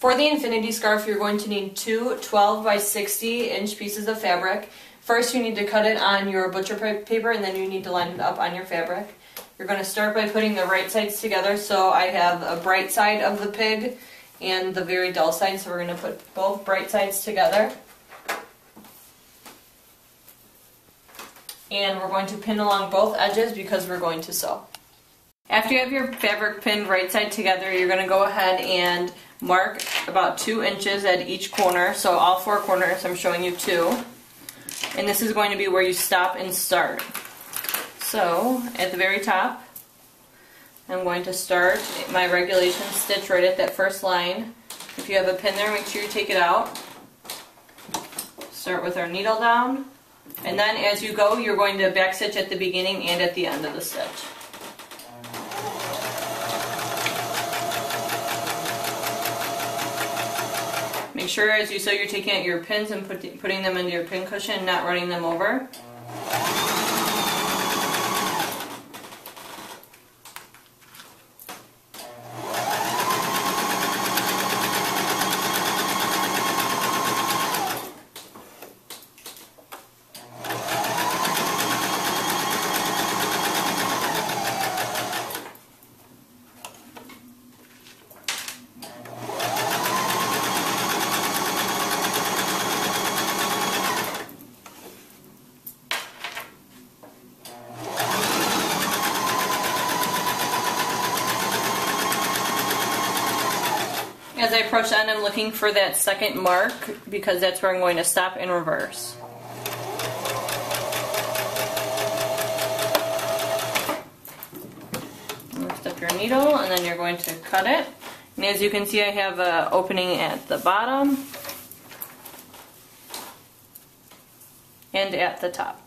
For the infinity scarf, you're going to need two 12 by 60 inch pieces of fabric. First, you need to cut it on your butcher paper, and then you need to line it up on your fabric. You're going to start by putting the right sides together. So I have a bright side of the pig and the very dull side, so we're going to put both bright sides together. And we're going to pin along both edges because we're going to sew. After you have your fabric pinned right side together, you're going to go ahead and mark about 2 inches at each corner. So all 4 corners, I'm showing you 2. And this is going to be where you stop and start. So at the very top, I'm going to start my regulation stitch right at that first line. If you have a pin there, make sure you take it out. Start with our needle down. And then as you go, you're going to back stitch at the beginning and at the end of the stitch. Make sure as you sew you're taking out your pins and putting them into your pin cushion and not running them over. As I approach the end, I'm looking for that second mark because that's where I'm going to stop and reverse. Lift up your needle and then you're going to cut it. And as you can see, I have an opening at the bottom and at the top.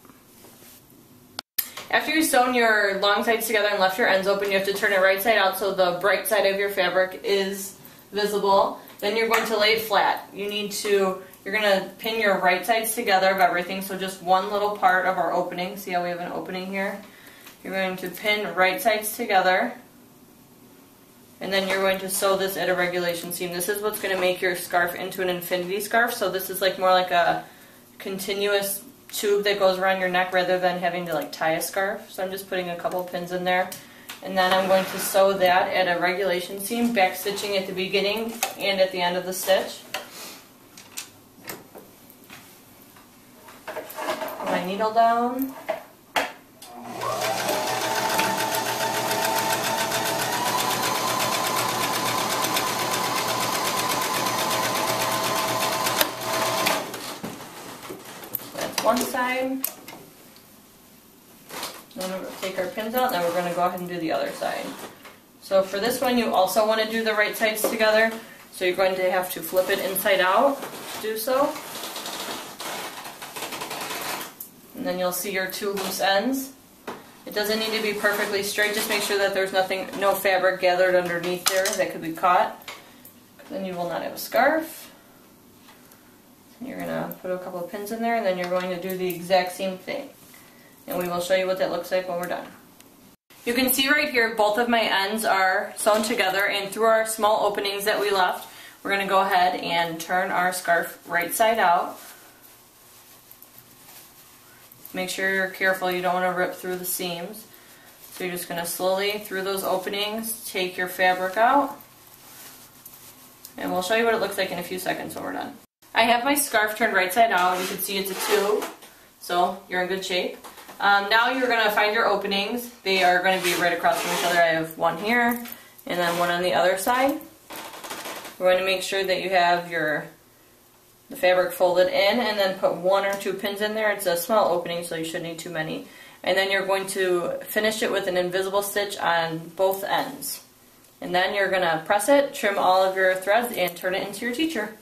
After you've sewn your long sides together and left your ends open, you have to turn it right side out so the bright side of your fabric is visible. Then you're going to lay it flat. You're going to pin your right sides together of everything, so just one little part of our opening. See how we have an opening here? You're going to pin right sides together, and then you're going to sew this at a regulation seam. This is what's going to make your scarf into an infinity scarf, so this is like more like a continuous tube that goes around your neck rather than having to like tie a scarf. So I'm just putting a couple pins in there. And then I'm going to sew that at a regulation seam, back stitching at the beginning and at the end of the stitch. Put my needle down. That's one side. Then we're going to take our pins out, and then we're going to go ahead and do the other side. So for this one, you also want to do the right sides together. So you're going to have to flip it inside out to do so. And then you'll see your 2 loose ends. It doesn't need to be perfectly straight. Just make sure that there's no fabric gathered underneath there that could be caught. Then you will not have a scarf. And you're going to put a couple of pins in there, and then you're going to do the exact same thing. And we will show you what that looks like when we're done. You can see right here both of my ends are sewn together, and through our small openings that we left, we're going to go ahead and turn our scarf right side out. Make sure you're careful, you don't want to rip through the seams. So you're just going to slowly, through those openings, take your fabric out. And we'll show you what it looks like in a few seconds when we're done. I have my scarf turned right side out. You can see it's a tube, so you're in good shape. Now you're going to find your openings. They are going to be right across from each other. I have one here and then one on the other side. We're going to make sure that you have the fabric folded in, and then put 1 or 2 pins in there. It's a small opening, so you shouldn't need too many. And then you're going to finish it with an invisible stitch on both ends. And then you're going to press it, trim all of your threads, and turn it into your teacher.